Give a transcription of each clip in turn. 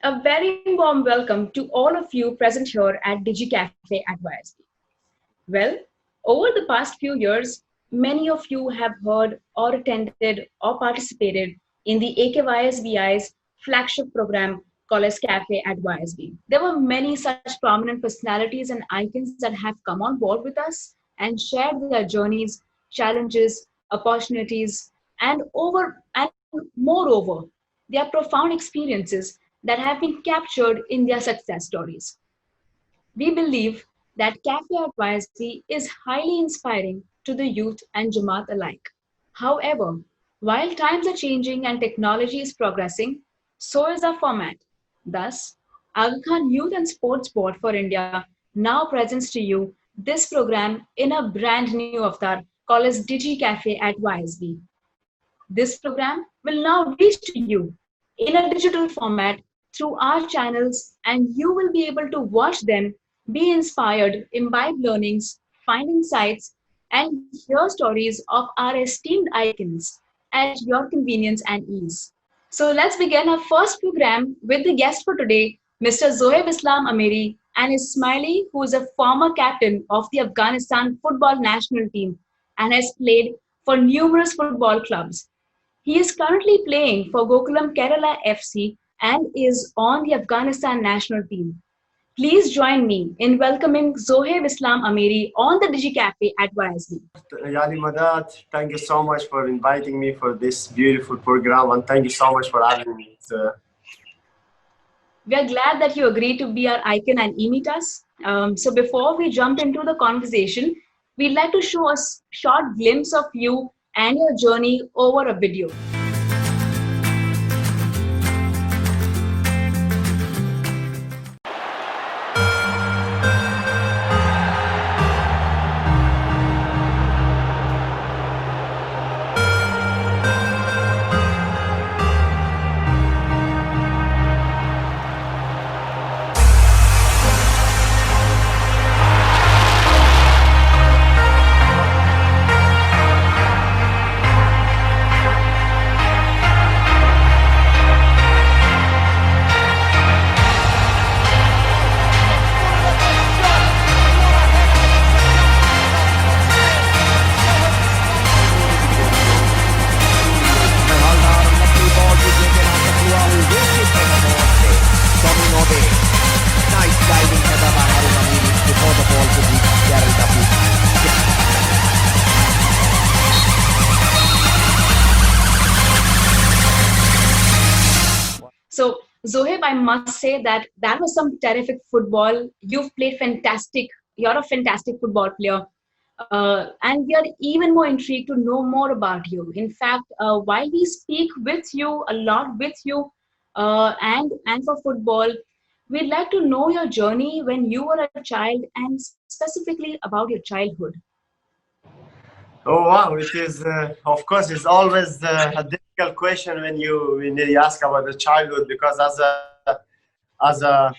A very warm welcome to all of you present here at DigiCafe at YSB. Well, over the past few years, many of you have heard or attended or participated in the AKYSBI's flagship program called as Cafe at YSB. There were many such prominent personalities and icons that have come on board with us and shared their journeys, challenges, opportunities, and moreover, their profound experiences that have been captured in their success stories. We believe that Cafe at YSB is highly inspiring to the youth and Jamaat alike. However, while times are changing and technology is progressing, so is our format. Thus, Aga Khan Youth and Sports Board for India now presents to you this program in a brand new avatar called as Digi Cafe at YSB. This program will now reach to you in a digital format through our channels, and you will be able to watch them, be inspired, imbibe learnings, find insights, and hear stories of our esteemed icons at your convenience and ease. So let's begin our first program with the guest for today, Mr. Zohib Islam Amiri and Ismaili, who is a former captain of the Afghanistan football national team and has played for numerous football clubs. He is currently playing for Gokulam Kerala FC and is on the Afghanistan national team. Please join me in welcoming Zohib Islam Amiri on the DigiCafe at YSB. Yali Madat, thank you so much for inviting me for this beautiful program, and thank you so much for having me. We are glad that you agreed to be our icon and meet us. So before we jump into the conversation, we'd like to show a short glimpse of you and your journey over a video. So, Zohib, I must say that was some terrific football. You've played fantastic. You're a fantastic football player. And we are even more intrigued to know more about you. In fact, while we speak with you, a lot with you, and for football, we'd like to know your journey when you were a child and specifically about your childhood. Oh wow! It is, of course, it's always a difficult question when you ask about the childhood, because as a as a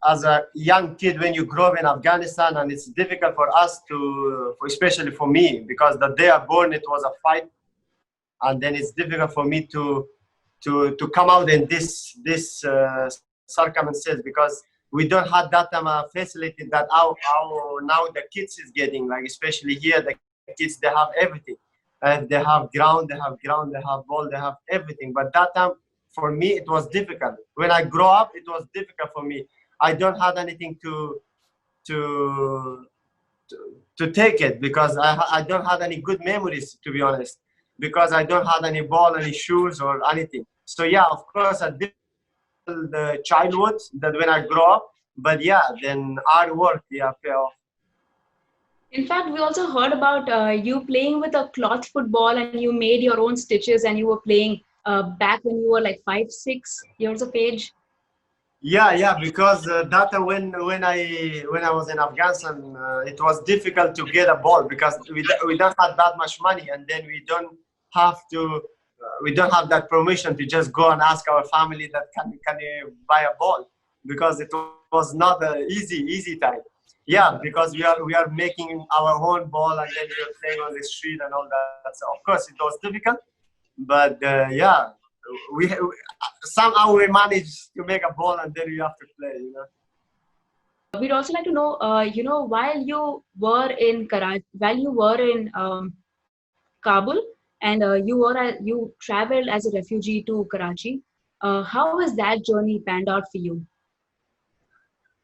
as a young kid, when you grow up in Afghanistan, and it's difficult for us especially for me, because the day I born it was a fight, and then it's difficult for me to come out in this circumstances, because we don't have that facility that how now the kids is getting, like especially here the kids, they have everything, and they have ground, they have ball, they have everything. But that time for me it was difficult. When I grow up, it was difficult for me. I don't have anything to take it, because I don't have any good memories, to be honest, because I don't have any ball, any shoes or anything. So yeah, of course I did the childhood that when I grow up, but yeah, then hard work, yeah, pay off. In fact, we also heard about you playing with a cloth football, and you made your own stitches, and you were playing back when you were like 5-6 years of age. Yeah, because that when I was in Afghanistan, it was difficult to get a ball, because we don't have that much money, and then we don't have that permission to just go and ask our family that can you buy a ball, because it was not an easy time. Yeah, because we are making our own ball, and then we are playing on the street and all that. So of course it was difficult, but yeah, somehow we managed to make a ball, and then you have to play, you know. We'd also like to know, while you were in Karachi, while you were in Kabul, and you traveled as a refugee to Karachi, how has that journey panned out for you?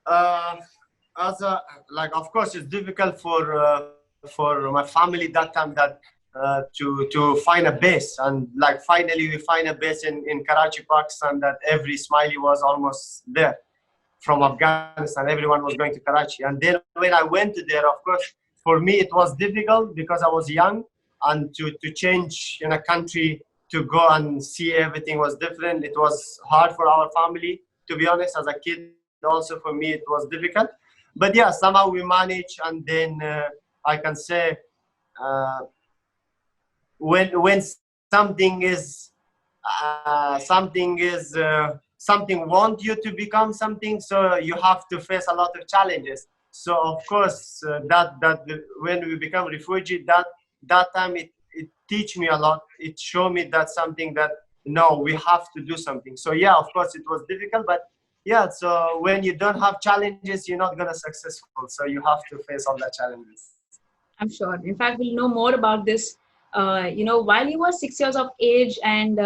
Uh, as a, like, of course, it's difficult for my family that time that to find a base, and like finally we find a base in Karachi, Pakistan, that every Ismaili was almost there from Afghanistan. Everyone was going to Karachi, and then when I went to there, of course, for me it was difficult because I was young, and to change in a country to go and see everything was different. It was hard for our family, to be honest. As a kid, also for me it was difficult, but yeah, somehow we managed. And then I can say, uh, when something is something want you to become something, so you have to face a lot of challenges. So of course, when we become refugee, that time it teach me a lot. It showed me that something that no, we have to do something. So yeah, of course it was difficult, but yeah, so when you don't have challenges, you're not gonna successful. So you have to face all the challenges. I'm sure. In fact, we'll know more about this. While you were 6 years of age and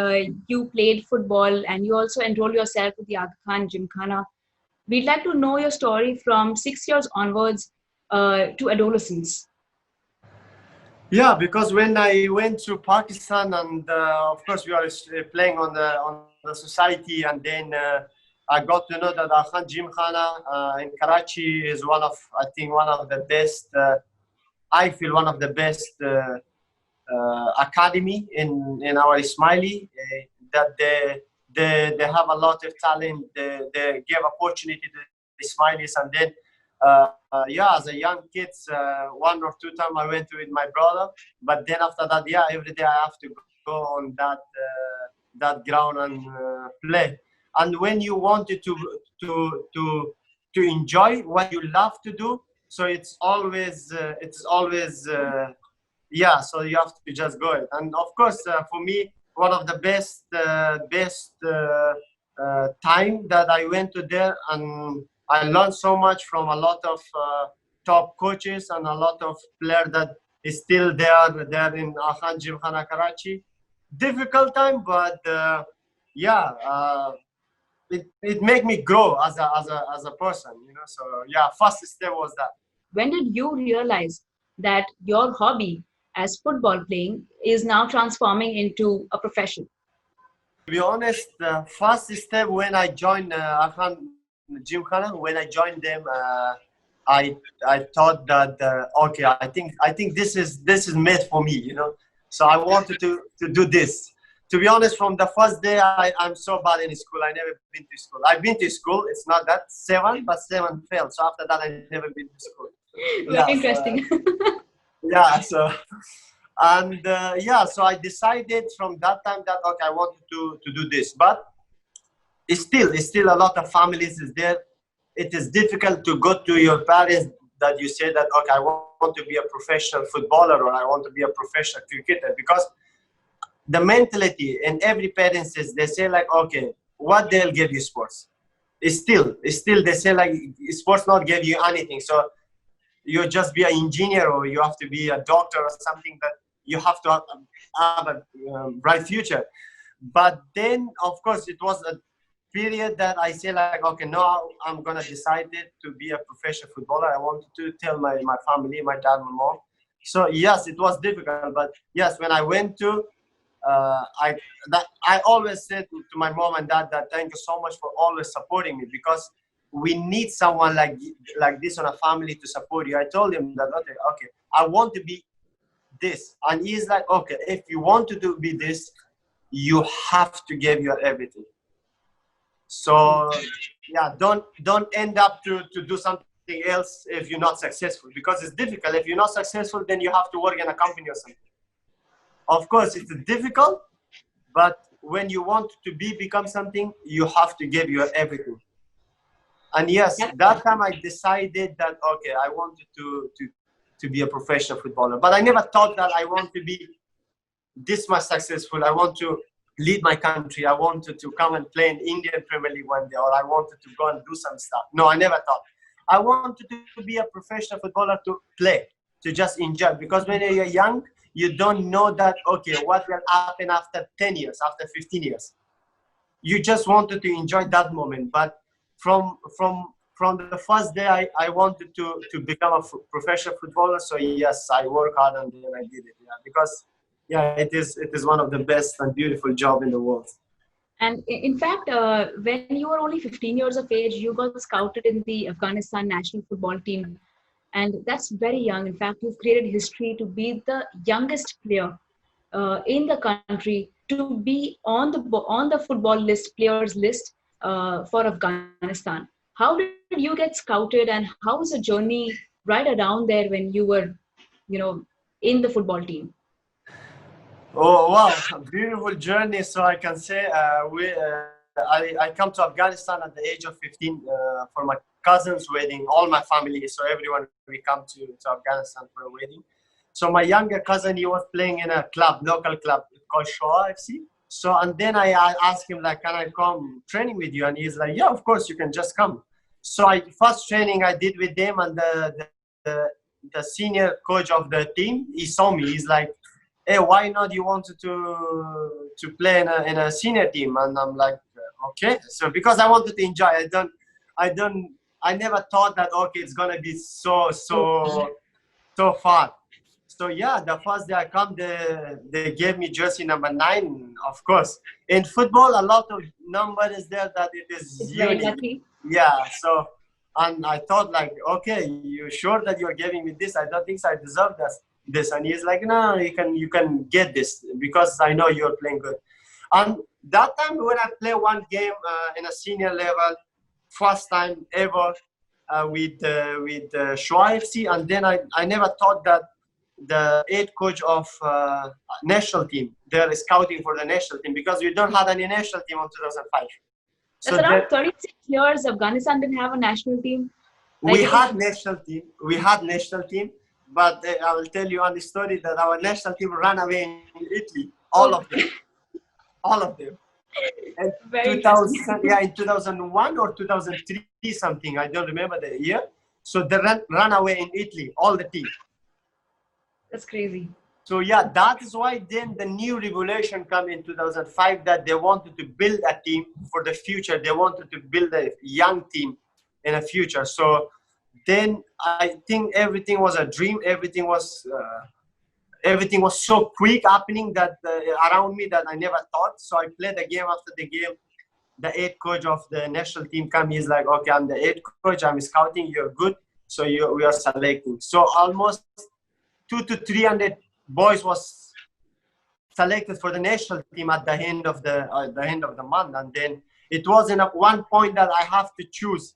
you played football and you also enrolled yourself with the Afghan Gymkhana, we'd like to know your story from 6 years onwards to adolescence. Yeah, because when I went to Pakistan, and of course we are playing on the society, and then I got to know that Afghan Gymkhana in Karachi is I think one of the best. I feel one of the best academy in our Ismaili. That they have a lot of talent. They give opportunity to the Ismailis, and then yeah, as a young kid, 1 or 2 times I went to with my brother. But then after that, yeah, every day I have to go on that ground and play. And when you wanted to enjoy what you love to do, so it's always yeah. So you have to just go it. And of course, for me, one of the best time that I went to there, and I learned so much from a lot of top coaches and a lot of players that is still there in Afghan Gymkhana Karachi. Difficult time, but yeah, it made me grow as a person, you know. So yeah, first step was that. When did you realize that your hobby as football playing is now transforming into a profession? To be honest, the first step when I joined Afghan Gymkhana, when I joined them, I thought that okay, I think this is made for me, you know. So I wanted to do this. To be honest, from the first day, I'm so bad in school. I never been to school. I've been to school. It's not that 7, but 7 failed. So after that, I never been to school. Very Yeah. interesting. Yeah. So. And yeah, so I decided from that time that okay, I wanted to do this, but it's still a lot of families is there. It is difficult to go to your parents that you say that okay, I want to be a professional footballer or I want to be a professional cricketer, because the mentality in every parent says, they say like okay, what they'll give you sports. It's still they say like sports not give you anything. So you just be an engineer or you have to be a doctor or something, that you have to have a bright future. But then, of course, it was a period that I say like, okay, now I'm going to decide to be a professional footballer. I wanted to tell my family, my dad, my mom. So yes, it was difficult. But yes, when I went to, I always said to my mom and dad that thank you so much for always supporting me, because we need someone like this on a family to support you. I told him that okay, I want to be this, and he's like, okay, if you want to be this, you have to give your everything. So yeah, don't end up to do something else if you're not successful, because it's difficult. If you're not successful, then you have to work in a company or something. Of course, it's difficult, but when you want to become something, you have to give your everything. And yes, that time I decided that okay, I wanted to be a professional footballer, but I never thought that I want to be this much successful. I want to lead my country. I wanted to come and play in Indian Premier League one day, or I wanted to go and do some stuff. No, I never thought. I wanted to be a professional footballer, to play, to just enjoy. Because when you're young, you don't know that, okay, what will happen after 10 years, after 15 years. You just wanted to enjoy that moment. But from the first day, I wanted to become a professional footballer. So yes, I work hard and then I did it. Yeah, because yeah, it is one of the best and beautiful job in the world. And in fact, when you were only 15 years of age, you got scouted in the Afghanistan national football team. And that's very young. In fact, you've created history to be the youngest player in the country to be on the football list, players list for Afghanistan. How did you get scouted, and how was the journey right around there when you were, in the football team? Oh wow, a beautiful journey. So I can say I come to Afghanistan at the age of 15 for my cousin's wedding. All my family, so everyone, we come to Afghanistan for a wedding. So my younger cousin, he was playing in a club, local club called Shoa FC. So and then I asked him like, can I come training with you? And he's like, yeah, of course you can just come. So first training I did with them, and the senior coach of the team, he saw me. He's like, hey, why not you wanted to play in a senior team? And I'm like, okay. So because I wanted to enjoy, I never thought that, okay, it's gonna be so far. So yeah, the first day I come, they gave me jersey number 9. Of course, in football, a lot of number is there that it is unique. Yeah. So, and I thought like, okay, you sure that you're giving me this? I don't think so I deserve this. And he's like, no, you can get this because I know you're playing good. And that time when I play one game in a senior level, first time ever with Shoa FC, and then I never thought that the head coach of national team, they're scouting for the national team, because we don't have any national team in 2005. That's so around 36 years Afghanistan didn't have a national team. We had national team, but I will tell you on the story that our national team ran away in Italy, all of them. And in 2001 or 2003 something, I don't remember the year. So they ran away in Italy, all the team. That's crazy. So yeah, that is why then the new revolution came in 2005, that they wanted to build a team for the future. They wanted to build a young team in the future. So then I think everything was a dream. Everything was so quick happening that around me that I never thought. So I played the game. After the game, the head coach of the national team came. He's like, okay, I'm the head coach. I'm scouting. You're good. So we are selecting. So almost 200 to 300 boys was selected for the national team at the end of the month. And then it was in one point that I have to choose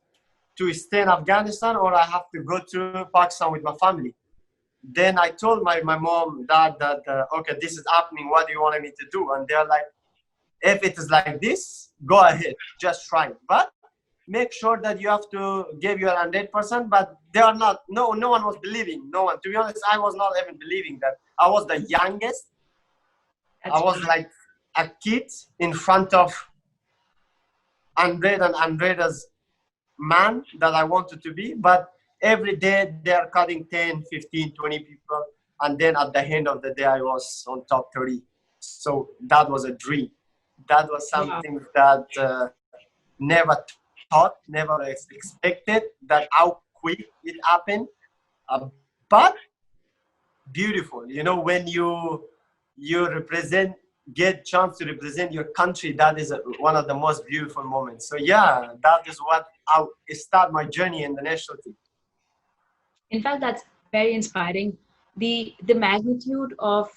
to stay in Afghanistan or I have to go to Pakistan with my family. Then I told my mom, dad that, okay, this is happening. What do you want me to do? And they're like, if it is like this, go ahead, just try. But make sure that you have to give your 100%. But they are not, no one was believing. No one, to be honest, I was not even believing that. I was the youngest. I was like a kid in front of hundreds man that I wanted to be. But every day they are cutting 10, 15, 20 people. And then at the end of the day, I was on top 30. So that was a dream. That was something that never thought, never expected, that how quick it happened. But beautiful, you know, when you get chance to represent your country, that is one of the most beautiful moments. So yeah, that is what I start my journey in the national team. In fact, that's very inspiring. The magnitude of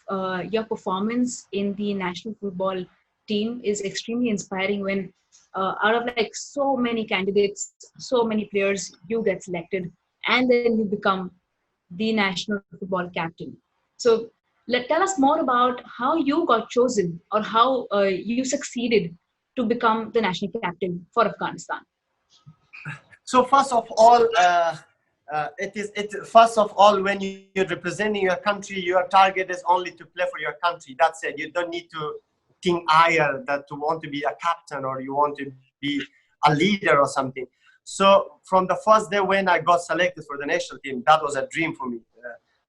your performance in the national football team is extremely inspiring when out of like so many candidates, so many players, you get selected and then you become the national football captain. So tell us more about how you got chosen or how you succeeded to become the national captain for Afghanistan. So first of all, first of all, when you're representing your country, your target is only to play for your country. That's it. You don't need think higher, that to want to be a captain or you want to be a leader or something. So from the first day when I got selected for the national team, that was a dream for me.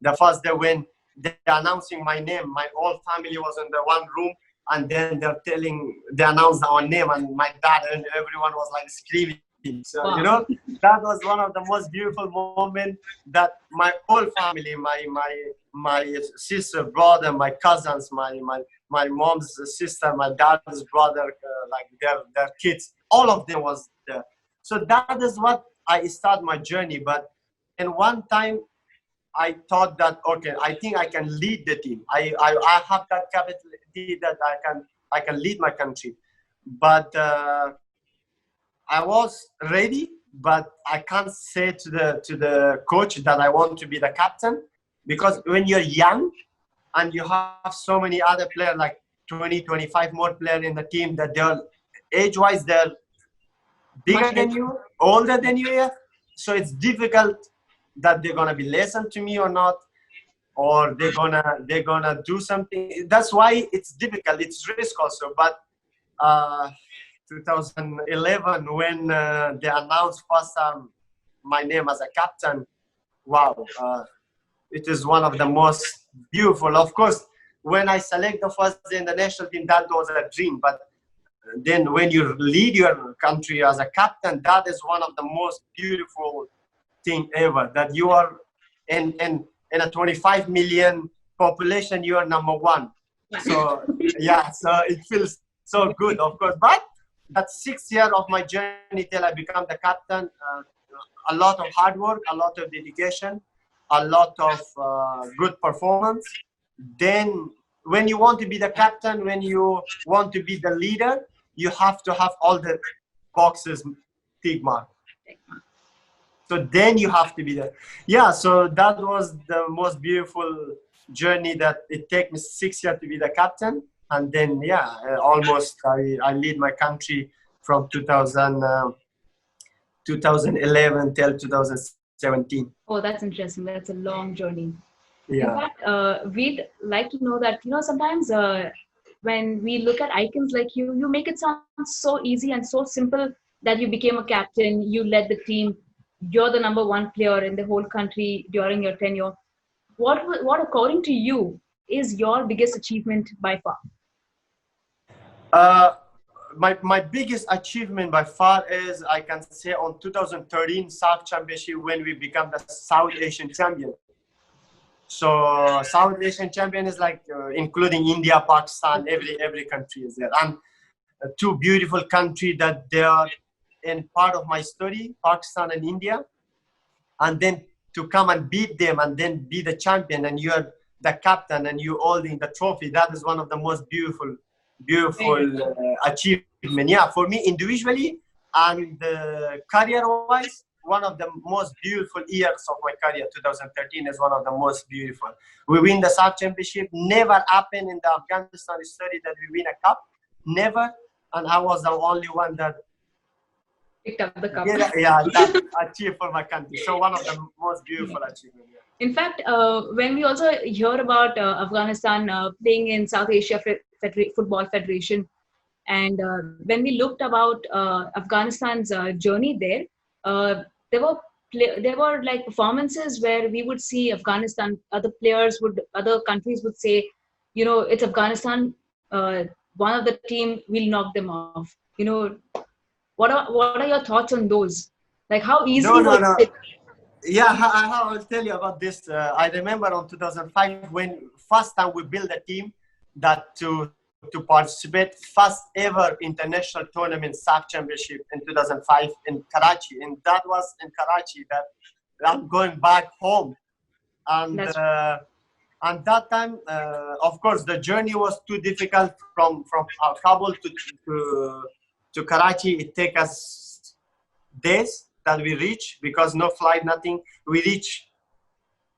The first day when they're announcing my name, my whole family was in the one room, and then they announced our name, and my dad and everyone was like screaming. So, Wow. you know, that was one of the most beautiful moments that my whole family, my sister, brother, my cousins, my mom's sister, my dad's brother, like their kids, all of them was there. So that is what I start my journey. But in one time, I thought that, okay, I think I can lead the team. I have that capability that I can lead my country. But I was ready, but I can't say to the coach that I want to be the captain, because when you're young and you have so many other players, like 20, 25 more players in the team, that they're age-wise, they're bigger than you, older than you, yeah. So it's difficult that they're gonna be listen to me or not, or they're gonna do something. That's why it's difficult. It's risk also. But 2011, when they announced first time my name as a captain, wow, it is one of the most beautiful. Of course, when I select the first day in the national team, that was a dream. But then when you lead your country as a captain, that is one of the most beautiful thing ever. That you are in a 25 million population, you are number one. So yeah, so it feels so good, of course. But that 6 years of my journey till I become the captain, a lot of hard work, a lot of dedication, a lot of good performance. Then when you want to be the captain, when you want to be the leader, you have to have all the boxes tick mark. So then you have to be there. Yeah, so that was the most beautiful journey, that it took me 6 years to be the captain. And then, yeah, almost I lead my country from 2011 till 2017. Oh, that's interesting. That's a long journey. Yeah. In fact, we'd like to know that, sometimes when we look at icons like you make it sound so easy and so simple, that you became a captain, you led the team, you're the number one player in the whole country during your tenure. What according to you, is your biggest achievement by far? My biggest achievement by far is, I can say, on 2013 South Championship, when we become the South Asian champion. So South Asian champion is like including India, Pakistan, every country is there, and two beautiful countries that they are in part of my story, Pakistan and India. And then to come and beat them and then be the champion, and you're the captain and you holding the trophy, that is one of the most beautiful achievement. Yeah, for me individually and career-wise, one of the most beautiful years of my career. 2013 is one of the most beautiful. We win the South Championship. Never happened in the Afghanistan history that we win a cup. Never. And I was the only one that Picked up the cup. that achieved for my country. So one of the most beautiful achievements. Yeah. In fact, when we also hear about Afghanistan playing in South Asia Football Federation, and when we looked about Afghanistan's journey there, there were like performances where we would see Afghanistan, other countries would say, it's Afghanistan, one of the team will knock them off. What are your thoughts on those? Like, how easy was it? Yeah, I'll tell you about this. I remember on 2005, when first time we built a team that to participate first ever international tournament, SAF Championship in 2005 in Karachi. And that was in Karachi, that I'm going back home. And that time, of course, the journey was too difficult from Kabul to Karachi. It take us days that we reach, because no flight, nothing. We reach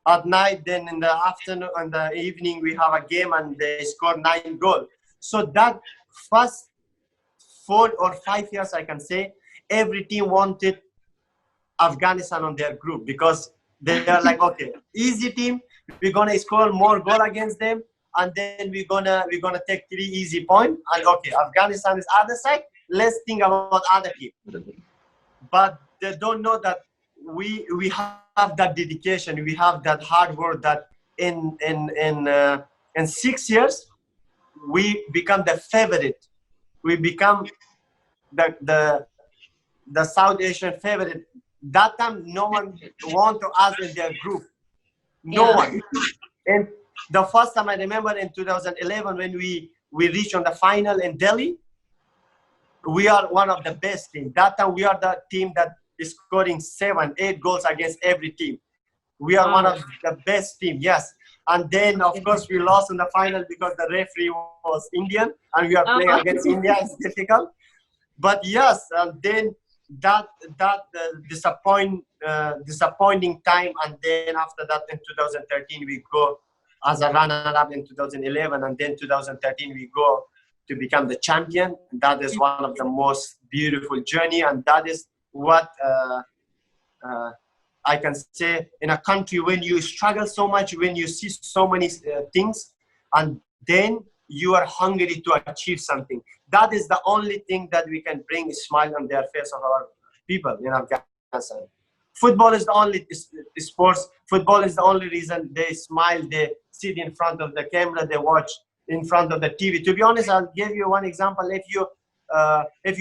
at night, then in the afternoon and the evening we have a game, and they score 9 goals. So that first 4 or 5 years, I can say, every team wanted Afghanistan on their group, because they are like, okay, easy team, we're gonna score more goal against them, and then we're gonna take 3 easy points, and okay, Afghanistan is other side, let's think about other team. But they don't know that we have that dedication, we have that hard work, that in 6 years we become the favorite, we become the South Asian favorite. That time no one want to us in their group, no one. And the first time I remember in 2011 when we reached on the final in Delhi, we are one of the best team. That time we are the team that is scoring 7, 8 goals against every team. We are one of the best team, yes. And then of course we lost in the final because the referee was Indian and we are playing against India. It's difficult. But yes, and then that disappointing time, and then after that in 2013 we go as a runner-up in 2011, and then 2013 we go to become the champion. That is one of the most beautiful journey, and that is what I can say in a country when you struggle so much, when you see so many things, and then you are hungry to achieve something. That is the only thing that we can bring a smile on their face of our people in Afghanistan. Football is the only sports. Football is the only reason they smile, they sit in front of the camera, they watch in front of the TV. To be honest, I'll give you one example. If you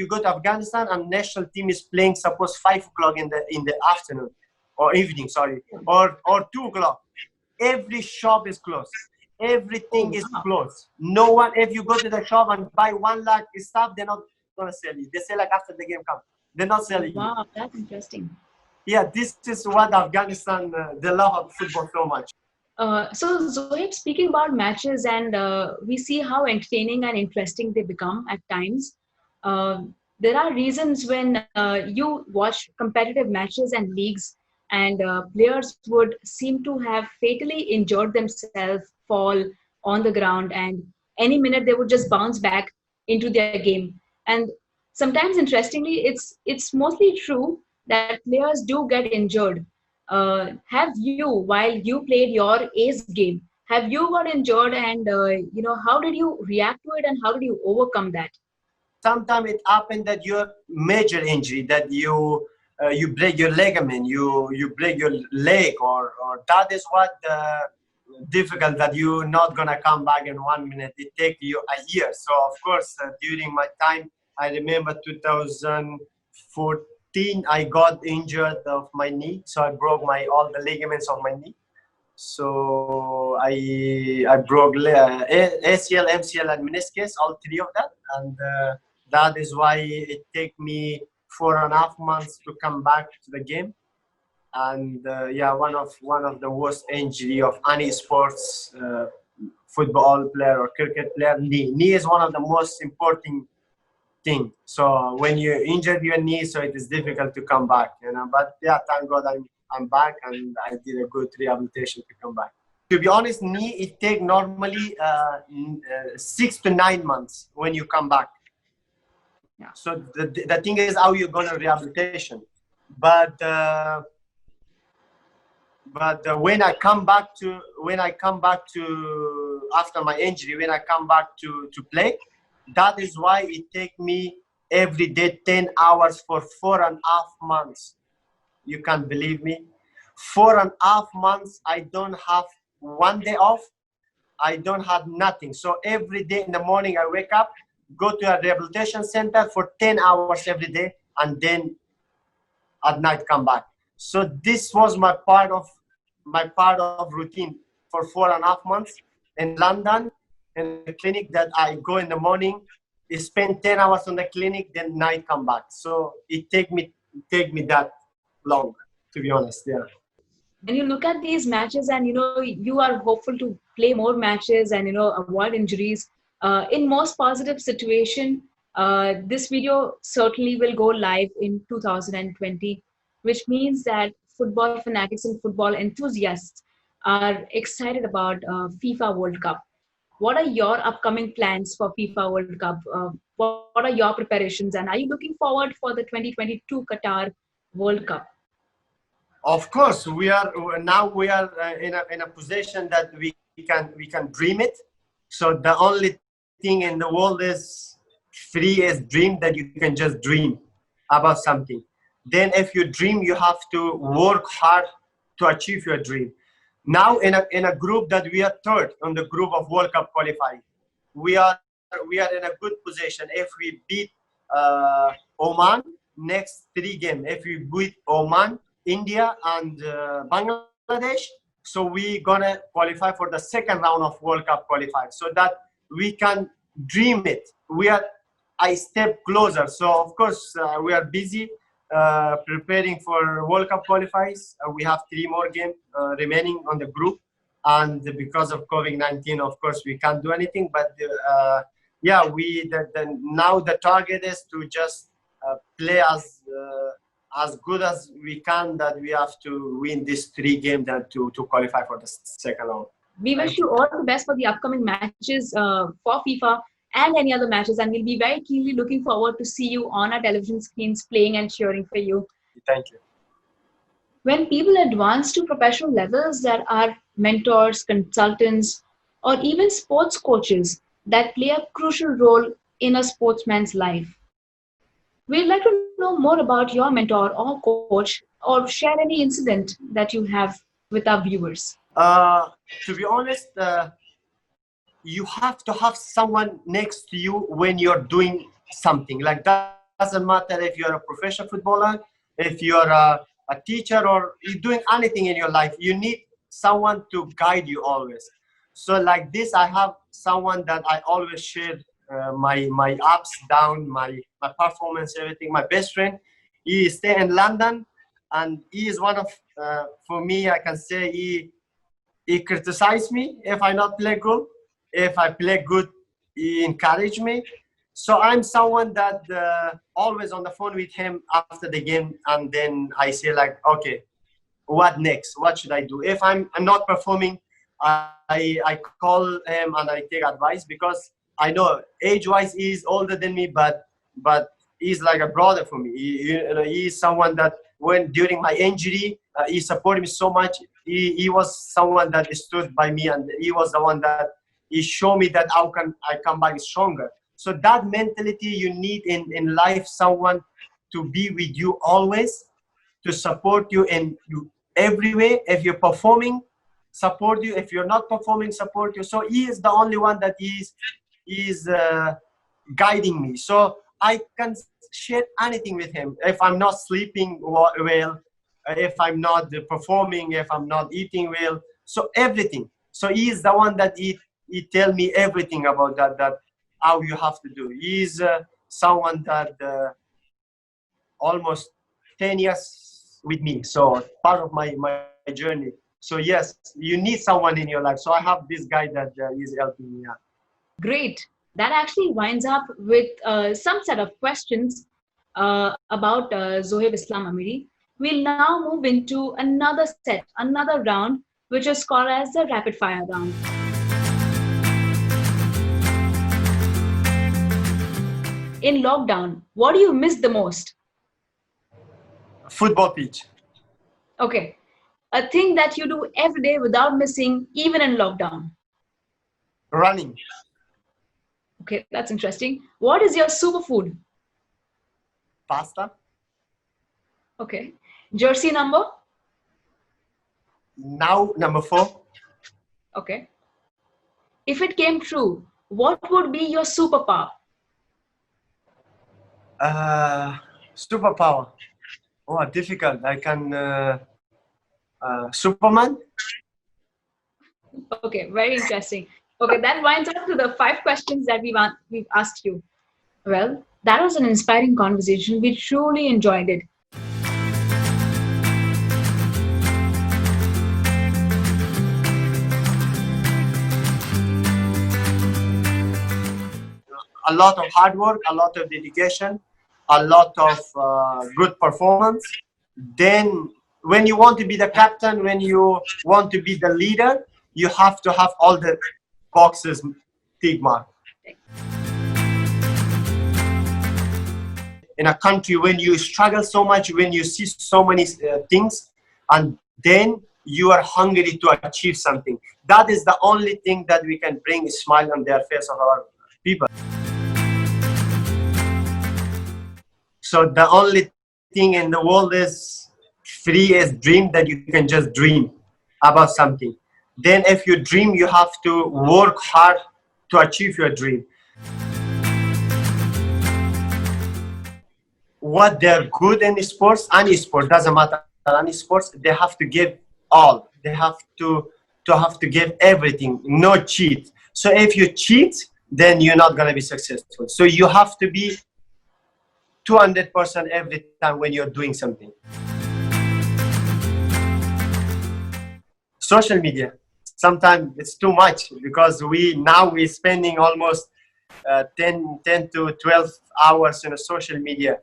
go to Afghanistan and national team is playing, suppose 5 o'clock in the afternoon or evening, sorry, or 2 o'clock, every shop is closed. Everything is closed. No one, if you go to the shop and buy 1 lakh stuff, they're not going to sell you. They say like after the game comes. They're not selling you. Wow, that's interesting. Yeah, this is what Afghanistan, they love football so much. So Zohib, speaking about matches, and we see how entertaining and interesting they become at times. There are reasons when you watch competitive matches and leagues, and players would seem to have fatally injured themselves, fall on the ground, and any minute they would just bounce back into their game. And sometimes, interestingly, it's mostly true that players do get injured. Have you, while you played your ace game, have you got injured, and how did you react to it, and how did you overcome that? Sometimes it happened that your major injury, that you break your ligament, you break your leg, or that is what difficult, that you're not gonna come back in 1 minute. It takes you a year. So of course, during my time, I remember 2014, I got injured of my knee, so I broke all the ligaments of my knee. So I broke ACL, MCL, and meniscus, all 3 of that, and that is why it took me 4.5 months to come back to the game. And yeah, one of the worst injury of any sports, football player or cricket player. Knee is one of the most important thing. So when you injured your knee, so it is difficult to come back, But yeah, thank God I'm back, and I did a good rehabilitation to come back. To be honest, knee, it takes normally 6 to 9 months when you come back. Yeah. So the thing is how you're gonna rehabilitation, but when I come back to after my injury, when I come back to play, that is why it take me every day 10 hours for 4.5 months. You can't believe me. 4.5 months, I don't have 1 day off. I don't have nothing. So every day in the morning, I wake up, go to a rehabilitation center for 10 hours every day, and then at night come back. So this was my part of routine for 4.5 months in London, in the clinic, that I go in the morning, spend 10 hours on the clinic, then night come back. So it take me that long, to be honest. Yeah. When you look at these matches, and you are hopeful to play more matches and avoid injuries, in most positive situation, this video certainly will go live in 2020, which means that football fanatics and football enthusiasts are excited about FIFA World Cup. What are your upcoming plans for FIFA World Cup? What are your preparations, and are you looking forward for the 2022 Qatar World Cup? Of course, we are in a position that we can dream it. So the only thing in the world is free as dream, that you can just dream about something. Then if you dream, you have to work hard to achieve your dream. Now in a group that we are third on the group of World Cup qualifying, we are in a good position. If we beat Oman next 3 games, if we beat Oman, India, and Bangladesh, so we gonna qualify for the second round of World Cup qualifying, so that we can dream it. We are a step closer. So of course we are busy preparing for World Cup qualifiers. We have 3 more games remaining on the group, and because of COVID-19, of course, we can't do anything. But yeah, now the target is to just play as good as we can. That we have to win these 3 games and to qualify for the second round. We wish you all the best for the upcoming matches for FIFA and any other matches, and we'll be very keenly looking forward to see you on our television screens playing and cheering for you. Thank you. When people advance to professional levels, there are mentors, consultants, or even sports coaches that play a crucial role in a sportsman's life. We'd like to know more about your mentor or coach, or share any incident that you have with our viewers. To be honest, you have to have someone next to you when you're doing something. Like, that doesn't matter if you're a professional footballer, if you're a teacher, or you're doing anything in your life. You need someone to guide you always. So like this, I have someone that I always share my ups, down, my performance, everything. My best friend, he stay in London, and he is one of, for me, I can say he criticized me if I not play good. If I play good, he encouraged me. So I'm someone that always on the phone with him after the game, and then I say like, okay, what next? What should I do? If I'm not performing, I call him and I take advice, because I know age-wise he's older than me, but he's like a brother for me. He's someone that when during my injury, he supported me so much. He was someone that stood by me, and he was the one that he showed me that how can I come back stronger. So that mentality you need in life, someone to be with you always, to support you in every way. If you're performing, support you. If you're not performing, support you. So he is the only one that is guiding me. So I can share anything with him. If I'm not sleeping well, if I'm not performing, if I'm not eating well, so everything. So he is the one that he tell me everything about that how you have to do. He's someone that almost 10 years with me, so part of my journey. So yes, you need someone in your life. So I have this guy that is helping me out. Great. That actually winds up with some set of questions about Zohib Islam Amiri. We'll now move into another round, which is called as the rapid fire round. In lockdown, what do you miss the most? Football pitch. Okay. A thing that you do every day without missing, even in lockdown. Running. Okay, that's interesting. What is your superfood? Pasta. Okay. Jersey number? Now number 4. Okay. If it came true, what would be your superpower? Superpower. Oh, difficult. I can Superman. Okay, very interesting. Okay, that winds up to the 5 questions that we've asked you. Well, that was an inspiring conversation. We truly enjoyed it. A lot of hard work, a lot of dedication, a lot of good performance. Then when you want to be the captain, when you want to be the leader, you have to have all the boxes tick mark. In a country when you struggle so much, when you see so many things, and then you are hungry to achieve something. That is the only thing that we can bring a smile on their face of our people. So the only thing in the world is free as dream, that you can just dream about something. Then if you dream, you have to work hard to achieve your dream. What they're good in sports, any sport, doesn't matter, any sports, they have to give all. They have to give everything, no cheat. So if you cheat, then you're not gonna be successful. So you have to be 200% every time when you're doing something. Social media, sometimes it's too much, because we're spending almost 10 to 12 hours in a social media.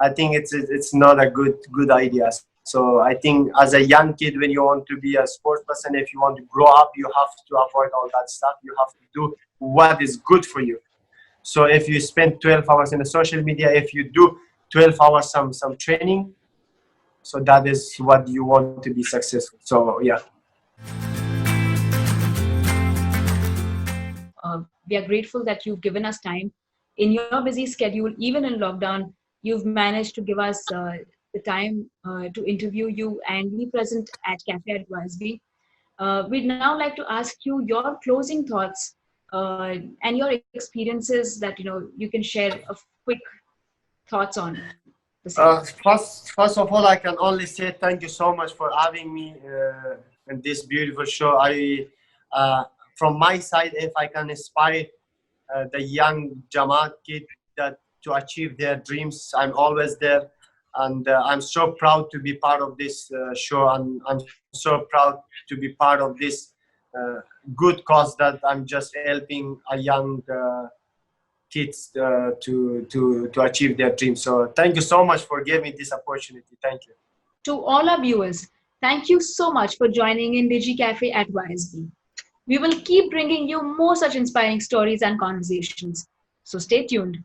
I think it's not a good idea. So I think as a young kid, when you want to be a sports person, if you want to grow up, you have to avoid all that stuff. You have to do what is good for you. So if you spend 12 hours in the social media, if you do 12 hours some training, so that is what you want to be successful. So yeah. We are grateful that you've given us time in your busy schedule, even in lockdown. You've managed to give us the time to interview you and be present at Cafe at YSB. We'd now like to ask you your closing thoughts and your experiences that you can share a quick thoughts on the same. First of all, I can only say thank you so much for having me in this beautiful show. From my side, if I can inspire the young Jamaat kid to achieve their dreams, I'm always there. And I'm so proud to be part of this show. And I'm so proud to be part of this good cause that I'm just helping a young kids to achieve their dreams. So thank you so much for giving me this opportunity. Thank you. To all our viewers, thank you so much for joining in Digi Cafe at YSB. We will keep bringing you more such inspiring stories and conversations. So stay tuned.